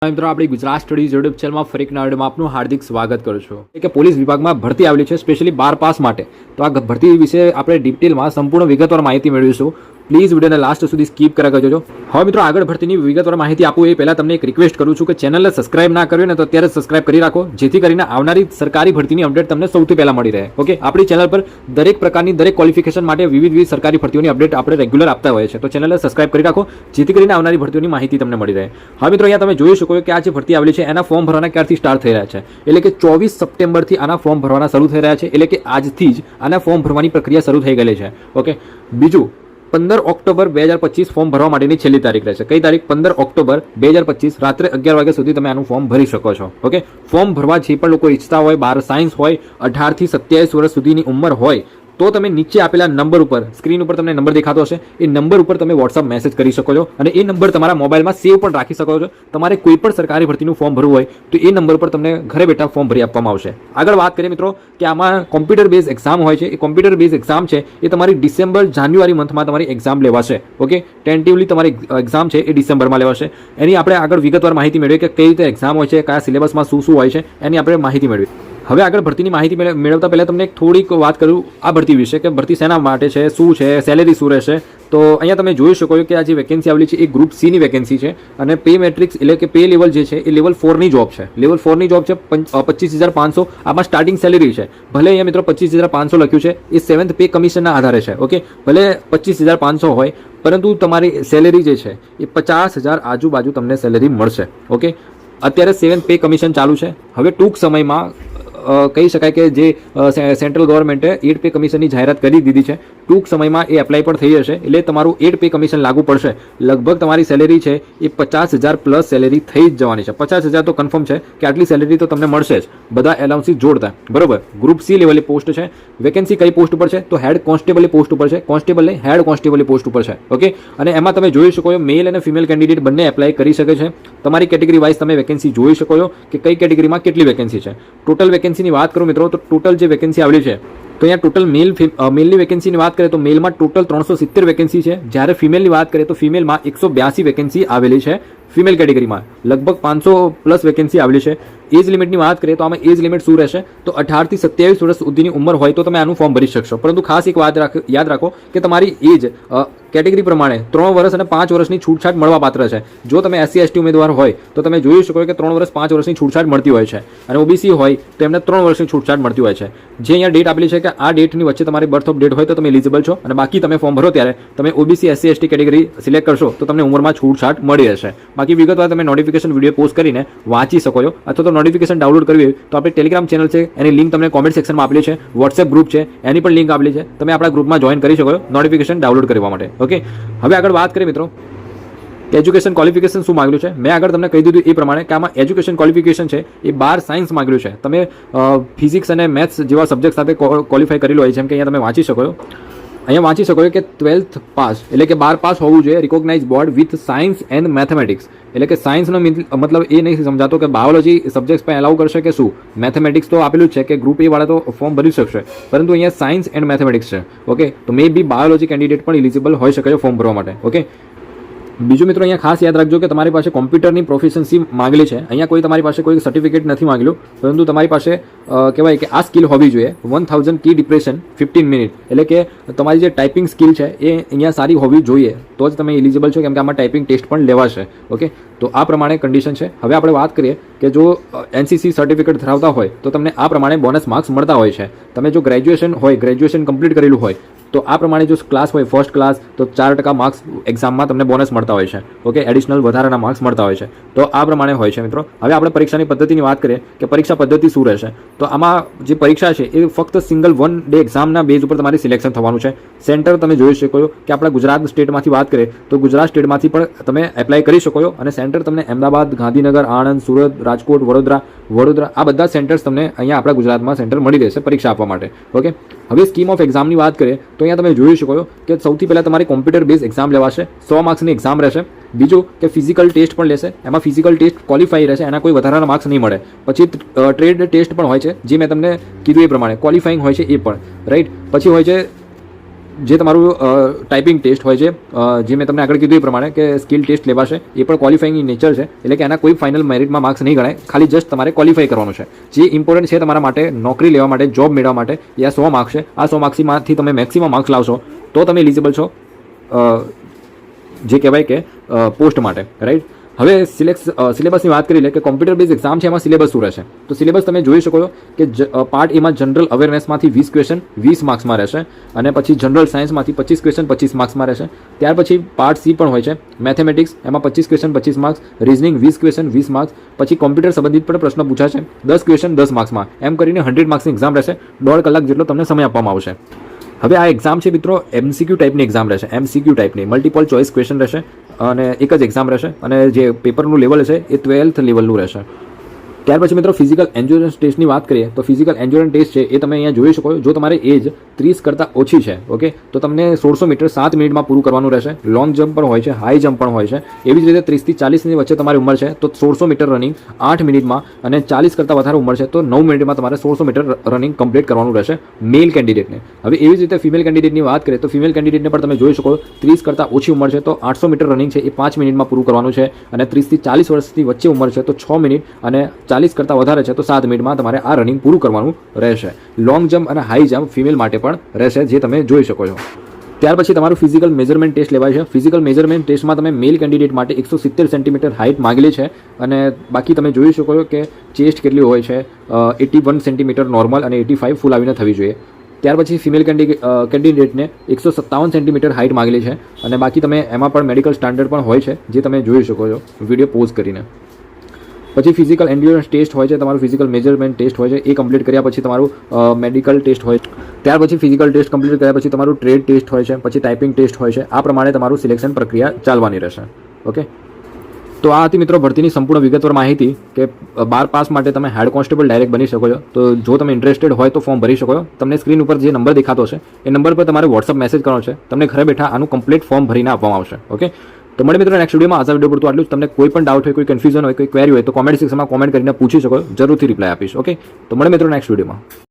મિત્રો આપણી Gujarat studies YouTube ચેનલમાં ફરી એક નવા વિડીયોમાં આપનું હાર્દિક સ્વાગત કરું છું કે પોલીસ વિભાગમાં ભરતી આવેલી છે સ્પેશિયલી 12 પાસ માટે. તો આ ભરતી વિશે આપણે ડિટેલમાં સંપૂર્ણ વિગતવાર માહિતી મેળવીશું. પ્લીઝ વિડીયોને લાસ્ટ સુધી સ્કીપ કર્યા કરજો. હવે મિત્રો આગળ ભરતીની વિગતવાર માહિતી આપું એ પહેલાં તમને એક રિક્વેસ્ટ કરું છું કે ચેનલને સબસ્ક્રાઇબ ના કર્યું ને તો અત્યારે સબસ્ક્રાઇબ કરી રાખો, જેથી કરીને આવનારી સરકારી ભરતીની અપડેટ તમને સૌથી પહેલાં મળી રહે. ઓકે, આપણી ચેનલ પર દરેક પ્રકારની દરેક ક્વોલિફિકેશન માટે વિવિધ સરકારી ભરતીઓની અપડેટ આપણે રેગ્યુલર આપતા હોઈએ છીએ. તો ચેનલને સબસ્ક્રાઇબ કરી રાખો, જેથી કરીને આવનારી ભરતીઓની માહિતી તમને મળી રહે. હવે મિત્રો અહીંયા તમે જોઈ શકો કે આ જે ભરતી આવેલી છે એના ફોર્મ ભરવાના ક્યારથી સ્ટાર્ટ થઈ રહ્યા છે, એટલે કે 24 સપ્ટેમ્બરથી આના ફોર્મ ભરવાના શરૂ થઈ રહ્યા છે. એટલે કે આજથી જ આના ફોર્મ ભરવાની પ્રક્રિયા શરૂ થઈ ગયેલી છે. ઓકે, બીજું 15 ઓક્ટોબર 2025 ફોર્મ ભરવા માટેની છેલ્લી તારીખ રહેશે. કઈ તારીખ? 15 ઓક્ટોબર 2025 રાત્રે 11 વાગ્યા સુધી તમે આનું ફોર્મ ભરી શકો છો. ઓકે, ફોર્મ ભરવા જે પણ લોકો ઈચ્છતા હોય, 12 સાયન્સ હોય, 18 થી 27 વર્ષ સુધીની ઉંમર હોય, તો તમે નીચે આપેલા નંબર ઉપર, સ્ક્રીન ઉપર તમને નંબર દેખાતો હશે, એ નંબર ઉપર તમે વોટ્સઅપ મેસેજ કરી શકો છો અને એ નંબર તમારા મોબાઈલમાં સેવ પણ રાખી શકો છો. તમારે કોઈ પણ સરકારી ભરતીનું ફોર્મ ભરવું હોય તો એ નંબર પર તમને ઘરે બેઠા ફોર્મ ભરી આપવામાં આવશે. આગળ વાત કરીએ મિત્રો કે આમાં કોમ્પ્યુટર બેઝ એક્ઝામ હોય છે. એ કોમ્પ્યુટર બેઝ એક્ઝામ છે એ તમારી ડિસેમ્બર-જાન્યુઆરી મંથમાં તમારી એક્ઝામ લેવાશે. ઓકે, ટેન્ટિવલી તમારી એક્ઝામ છે એ ડિસેમ્બરમાં લેવાશે. એની આપણે આગળ વિગતવાર માહિતી મેળવીએ કે કઈ રીતે એક્ઝામ હોય છે, કયા સિલેબસમાં શું હોય છે, એની આપણે માહિતી મેળવીએ. હવે આગળ ભરતીની માહિતી મેળવતા પહેલાં તમને થોડીક વાત કરું આ ભરતી વિશે કે ભરતી શેના માટે છે, શું છે, સેલેરી શું રહેશે. તો અહીંયા તમે જોઈ શકો છો કે આ જે વેકેન્સી આવેલી છે એ ગ્રુપ સી ની વેકેન્સી છે અને પે મેટ્રિક્સ એટલે કે પે લેવલ જે છે એ લેવલ 4 ની જોબ છે. લેવલ 4 ની જોબ છે 25,500. આમાં સ્ટાર્ટિંગ સેલેરી છે, ભલે અહીંયા મિત્રો 25,500 લખ્યું છે, એ 7th પે કમિશનના આધારે છે. ઓકે, ભલે 25,500 હોય, પરંતુ તમારી સેલેરી જે છે એ 50,000 આજુબાજુ તમને સેલેરી મળશે. ઓકે, અત્યારે 7th પે કમિશન ચાલુ છે. હવે ટૂંક સમયમાં કહી શકાય કે જે સેન્ટ્રલ ગવર્મેન્ટે 8 પે કમિશનની જાહેરાત કરી દીધી છે. ટૂંક સમયમાં એ એપ્લાય પણ થઈ જશે, એટલે તમારું 8 પે કમિશન લાગુ પડશે. લગભગ તમારી સેલેરી છે એ 50,000 પ્લસ સેલેરી થઈ જ જવાની છે. 50,000 તો કન્ફર્મ છે કે આટલી સેલેરી તો તમને મળશે જ, બધા એલાઉન્સીસ જોડતા. બરોબર, ગ્રુપ સી લેવલે પોસ્ટ છે. વેકેન્સી કઈ પોસ્ટ ઉપર છે? તો હેડ કોન્સ્ટેબલ પોસ્ટ ઉપર છે. કોન્સ્ટેબલ નહીં, હેડ કોન્સ્ટેબલ પોસ્ટ ઉપર છે. ઓકે, અને એમાં તમે જોઈ શકો છો મેલ અને ફિમેલ કેન્ડિડેટ બંને એપ્લાય કરી શકે છે. તમારી કેટેગરી વાઇઝ તમે વેકેન્સી જોઈ શકો છો કે કઈ કેટેગરીમાં કેટલી વેકેન્સી છે. ટોટલ વેકેન્સીની વાત કરું મિત્રો તો ટોટલ જે વેકેન્સી આવેલી છે તો અહીંયા ટોટલ મેલની વેકેન્સીની વાત કરીએ તો મેલમાં ટોટલ 370 વેકેન્સી છે. જ્યારે ફિમેલની વાત કરીએ તો ફિમેલમાં 182 વેકેન્સી આવેલી છે. ફિમેલ કેટેગરીમાં લગભગ 500 પ્લસ વેકેન્સી આવેલી છે. એજ લિમિટની વાત કરીએ તો આમાં એજ લિમિટ શું રહેશે? તો 18 થી 27 વર્ષ સુધીની ઉંમર હોય તો તમે આનું ફોર્મ ભરી શકશો. પરંતુ ખાસ એક વાત યાદ રાખો કે તમારી એજ કેટેગરી પ્રમાણે 3 વર્ષ અને 5 વર્ષની છૂટછાટ મળવા પાત્ર છે. જો તમે SC ST ઉમેદવાર હોય તો તમે જોઈ શકો કે 3 વર્ષ 5 વર્ષની છૂટછાટ મળતી હોય છે, અને OBC હોય તો એમને 3 વર્ષની છૂટછાટ મળતી હોય છે. જે અહીંયા ડેટ આપેલી છે કે આ ડેટની વચ્ચે તમારી બર્થ ઓફ ડેટ હોય તો તમે એલિજિબલ છો, અને બાકી તમે ફોર્મ ભરો ત્યારે તમે OBC SC ST category select કરશો તો તમને ઉંમરમાં છૂટછાટ મળી રહેશે. બાકી વિગતવાર તમે નોટિફિકેશન વિડીયો પોસ્ટ કરીને વાંચી શકો છો, અથવા તો નોટિફિકેશન ડાઉનલોડ કરવી હોય તો આપણી ટેલિગ્રામ ચેનલ છે, એની લિંક તમને કોમેન્ટ સેક્શનમાં આપેલી છે. વોટ્સએપ ગ્રુપ છે, એની પણ લિંક આપેલી છે, તમે આપણા ગ્રુપમાં જોઈન કરી શકો છો નોટિફિકેશન ડાઉનલોડ કરવા માટે. ઓકે, હવે આગળ વાત કરીએ મિત્રો એજ્યુકેશન ક્વોલિફિકેશન શું માંગેલું છે. મેં આગળ તમને કહી દીધું એ પ્રમાણે કે આમાં એજ્યુકેશન ક્વોલિફિકેશન છે એ 12 સાયન્સ માંગેલું છે. તમે ફિઝિક્સ અને મેથ્સ જેવા સબ્જેક્ટ સાથે ક્વોલિફાય કરેલું હોય, જેમ કે અહીંયા તમે વાંચી શકો છો. અહીંયા વાંચી શકો છો કે 12th પાસ એટલે કે 12 પાસ હોવું જોઈએ, recognise board with science and mathematics. એટલે કે સાયન્સનો મતલબ એ નહીં સમજાતો કે બાયોલોજી સબ્જેક્ટ પણ એલાઉ કરશે કે શું. મેથેમેટિક્સ તો આપેલું જ છે કે ગ્રુપ એ વાળા તો ફોર્મ ભરી શકશે, પરંતુ અહીંયા સાયન્સ એન્ડ મેથેમેટિક્સ છે. ઓકે, તો મે બી બાયોલોજી કેન્ડિડેટ પણ એલિજિબલ હોઈ શકે છે ફોર્મ ભરવા માટે. ઓકે, બીજું મિત્રો અહીંયા ખાસ યાદ રાખજો કે તમારી પાસે કોમ્પ્યુટરની પ્રોફિશન્સી માંગેલી છે. અહીંયા કોઈ તમારી પાસે કોઈ સર્ટિફિકેટ નથી માંગેલું, પરંતુ તમારી પાસે કહેવાય કે આ સ્કિલ હોવી જોઈએ. 1000 કી ડિપ્રેશન 15 મિનિટ, એટલે કે તમારી જે ટાઈપિંગ સ્કિલ છે એ અહીંયા સારી હોવી જોઈએ, તો જ તમે એલિજિબલ છો, કેમ કે આમાં ટાઈપિંગ ટેસ્ટ પણ લેવાશે. ઓકે, તો આ પ્રમાણે કન્ડિશન છે. હવે આપણે વાત કરીએ કે જો NCC સર્ટિફિકેટ ધરાવતા હોય તો તમને આ પ્રમાણે બોનસ માર્ક્સ મળતા હોય છે. તમે જો ગ્રેજ્યુએશન કમ્પ્લીટ કરેલું હોય તો આ પ્રમાણે જો ક્લાસ હોય ફર્સ્ટ ક્લાસ તો 4% માર્ક્સ એક્ઝામમાં તમને બોનસ મળતા હોય છે. ઓકે, એડિશનલ વધારાના માર્ક્સ મળતા હોય છે. તો આ પ્રમાણે હોય છે મિત્રો. હવે આપણે પરીક્ષાની પદ્ધતિની વાત કરીએ કે પરીક્ષા પદ્ધતિ શું રહેશે. તો આમાં જે પરીક્ષા છે એ ફક્ત સિંગલ 1 ડે એક્ઝામના બેઝ ઉપર તમારી સિલેક્શન થવાનું છે. સેન્ટર તમે જોઈ શકો છો કે આપણા ગુજરાત સ્ટેટમાંથી વાત કરીએ તો ગુજરાત સ્ટેટમાંથી પણ તમે એપ્લાય કરી શકો છો, અને સેન્ટર તમને અમદાવાદ, ગાંધીનગર, આણંદ, સુરત, રાજકોટ, વડોદરા આ બધા સેન્ટર્સ તમને અહીંયા આપણા ગુજરાતમાં સેન્ટર મળી રહેશે પરીક્ષા આપવા માટે. ઓકે, હવે સ્કીમ ઓફ એક્ઝામની વાત કરીએ તો અહીંયા તમે જોઈ શકો છો કે સૌથી પહેલાં તમારી કોમ્પ્યુટર બેઝ એક્ઝામ લેવાશે. 100 માર્ક્સની એક્ઝામ રહેશે. બીજું કે ફિઝિકલ ટેસ્ટ પણ લેશે. એમાં ફિઝિકલ ટેસ્ટ ક્વોલિફાઈ રહેશે, એના કોઈ વધારાના માર્ક્સ નહીં મળે. પછી ટ્રેડ ટેસ્ટ પણ હોય છે, જે મેં તમને કીધું એ પ્રમાણે ક્વોલિફાઈંગ હોય છે એ પણ, રાઈટ. પછી હોય છે જે તમારું ટાઈપિંગ ટેસ્ટ હોય છે, જે મેં તમને આગળ કીધું એ પ્રમાણે કે સ્કિલ ટેસ્ટ લેવાશે, એ પણ ક્વોલિફાઈંગ ઇન નેચર છે, એટલે કે એના કોઈ ફાઇનલ મેરિટમાં માર્ક્સ નહીં ગણાય, ખાલી જસ્ટ તમારે ક્વોલિફાઈ કરવાનું છે. જે ઇમ્પોર્ટન્ટ છે તમારા માટે નોકરી લેવા માટે, જોબ મેળવવા માટે, એ આ 100 માર્ક્સ છે. આ 100 માર્ક્સમાંથી તમે મેક્સિમમ માર્ક્સ લાવશો તો તમે એલિજિબલ છો જે કહેવાય કે પોસ્ટ માટે, રાઈટ. હવે સિલેબસની વાત કરી લે કે કોમ્પ્યુટર બેઝ એક્ઝામ છે, એમાં સિલેબસ શું રહેશે. તો સિલેબસ તમે જોઈ શકો છો કે પાર્ટ એમાં જનરલ અવેરનેસમાંથી 20 ક્વેશ્ચન 20 માર્ક્સમાં રહેશે, અને પછી જનરલ સાયન્સમાંથી 25 ક્વેશ્ચન 25 માર્ક્સમાં રહેશે. ત્યાર પછી પાર્ટ સી પણ હોય છે, મેથેમેટિક્સ, એમાં 25 question 25 marks, reasoning 20 question 20 marks, પછી કોમ્પ્યુટર સંબંધિત પણ પ્રશ્ન પૂછાશે 10 ક્વેશ્ચન 10 માર્ક્સમાં, એમ કરીને 100 માર્ક્સની એક્ઝામ રહેશે. 1.5 કલાક જેટલો તમને સમય આપવામાં આવશે. હવે આ એક્ઝામ છે મિત્રો MCQ ટાઈપની એક્ઝામ રહેશે, MCQ ટાઈપની મલ્ટિપલ ચોઇસ ક્વેશ્ચન રહેશે, અને એક જ એક્ઝામ રહેશે, અને જે પેપરનું લેવલ છે એ 12th લેવલનું રહેશે. ત્યાર પછી મિત્રો ફિઝિકલ એન્ડ્યોરન્સ ટેસ્ટની વાત કરીએ તો ફિઝિકલ એન્ડ્યોરન્સ ટેસ્ટ છે એ તમે અહીંયા જોઈ શકો છો. જો તમારી એજ 30 કરતાં ઓછી છે, ઓકે, તો તમને 1600 મીટર 7 મિનિટમાં પૂરું કરવાનું રહેશે. લોંગ જમ્પ પણ હોય છે, હાઈ જમ્પ પણ હોય છે. એવી જ રીતે 30 થી 40ની વચ્ચે તમારી ઉંમર છે તો 1600 મીટર રનિંગ 8 મિનિટમાં, અને 40 કરતાં વધારે ઉંમર છે તો 9 મિનિટમાં તમારે 1600 મીટર રનિંગ કમ્પ્લીટ કરવાનું રહેશે મેલ કેન્ડિડેટને. હવે એવી જ રીતે ફિમેલ કેન્ડિડેટની વાત કરીએ તો ફિમેલ કેન્ડિડેટને પણ તમે જોઈ શકો 30 કરતાં ઓછી ઉંમર છે તો 800 મીટર રનિંગ છે એ 5 મિનિટમાં પૂરું કરવાનું છે, અને 30 થી 40 વર્ષની વચ્ચે ઉંમર છે તો 6 મિનિટ, અને 40 કરતાં વધારે છે તો 7 મિનિટમાં તમારે આ રનિંગ પૂરું કરવાનું રહેશે. લોંગ જમ્પ અને હાઈ જમ્પ ફિમેલ માટે પણ રહેશે, જે તમે જોઈ શકો છો. ત્યાર પછી તમારું ફિઝિકલ મેઝરમેન્ટ ટેસ્ટ લેવાય છે. ફિઝિકલ મેઝરમેન્ટ ટેસ્ટમાં તમે મેલ કેન્ડિડેટ માટે 170 સેન્ટીમીટર હાઇટ માગેલી છે, અને બાકી તમે જોઈ શકો છો કે ચેસ્ટ કેટલી હોય છે, 81 સેન્ટીમીટર નોર્મલ અને 85 ફૂલ આવીને થવી જોઈએ. ત્યાર પછી ફિમેલ કેન્ડિડેટને 157 સેન્ટીમીટર હાઇટ માગેલી છે, અને બાકી તમે એમાં પણ મેડિકલ સ્ટાન્ડર્ડ પણ હોય છે, જે તમે જોઈ શકો છો વિડીયો પોઝ કરીને. પછી ફિઝિકલ એન્ડ્યોરન્સ ટેસ્ટ હોય છે, તમારું ફિઝિકલ મેજરમેન્ટ ટેસ્ટ હોય છે, એ કમ્પ્લીટ કર્યા પછી તમારું મેડિકલ ટેસ્ટ હોય છે. ત્યાર પછી ફિઝિકલ ટેસ્ટ કમ્પ્લીટ કર્યા પછી તમારું ટ્રેડ ટેસ્ટ હોય છે, પછી ટાઈપિંગ ટેસ્ટ હોય છે. આ પ્રમાણે તમારું સિલેક્શન પ્રક્રિયા ચાલવાની રહેશે. ઓકે, તો આ હતી મિત્રો ભરતીની સંપૂર્ણ વિગતવાર માહિતી કે 12 પાસ માટે તમે હેડ કોન્સ્ટેબલ ડાયરેક્ટ બની શકો છો. તો જો તમે ઇન્ટરેસ્ટેડ હોય તો ફોર્મ ભરી શકો છો. તમને સ્ક્રીન ઉપર જે નંબર દેખાતો છે એ નંબર પર તમારે વોટ્સઅપ મેસેજ કરવાનો છે, તમને ઘરે બેઠા આનું કમ્પ્લીટ ફોર્મ ભરીને આપવામાં આવશે. ઓકે, તો મળે મિત્રો નેક્સ્ટ વિડીયોમાં. આ વિડીયો પર તો આટલું જ. તમને કોઈ પણ ડાઉટ હોય, કોઈ કન્ફ્યુઝન હોય, કોઈ ક્વેરી હોય તો કોમેન્ટ સેક્શનમાં કોમેન્ટ કરીને પૂછી શકો, જરૂરથી રિપ્લાય આપીશ. ઓકે, તો મળે મિત્રો નેક્સ્ટ વિડીયોમાં.